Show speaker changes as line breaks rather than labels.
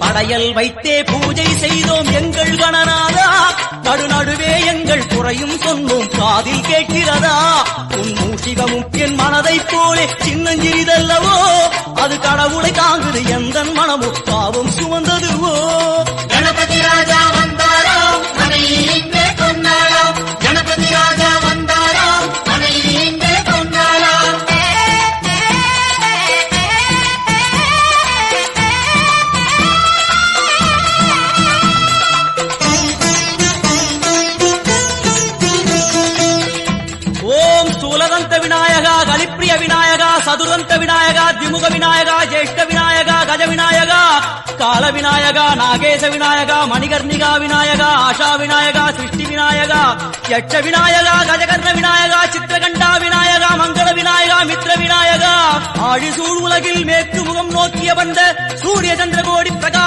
படையல் வைத்தே பூஜை செய்தோம் எங்கள் கணநாதா, நடுநடுவே எங்கள் குறையும் சொன்னோம் காதில் கேட்கிறதா? உன் மூஷிகமும் என் மனதைப் போலே சின்னஞ்சிறிதல்லவோ, அது கடவுளை தாங்குது எந்தன் மனமோ பாவம் சுமந்ததுவோ.
கணபதி ராஜா வந்தாரோ மனையிலே கொண்டாரோ, கணபதி ராஜா வந்தாரோ மனையிலே கொண்டாரோ.
ஓம் ஸ்தூலதந்த விநாயகா, கலிப்பிரிய விநாயகா, சதுரந்த விநாயகா, திமுக விநாயகா, ஜேஷ்ட விநாயகா, கஜ விநாயகா, கால விநாயகா, நாகேச விநாயகா, மணிகர்ணிகா விநாயகா, ஆஷா விநாயகா, சிருஷ்டி விநாயகா, யட்ச விநாயகா, கஜகர்ண விநாயகா, சித்திரகண்டா விநாயகா, மங்கள விநாயகா, மித்ர விநாயகா, ஆழிசூழ் உலகில் மேற்கு முகம் நோக்கிய வந்த சூரிய சந்திரகோடி பிரகா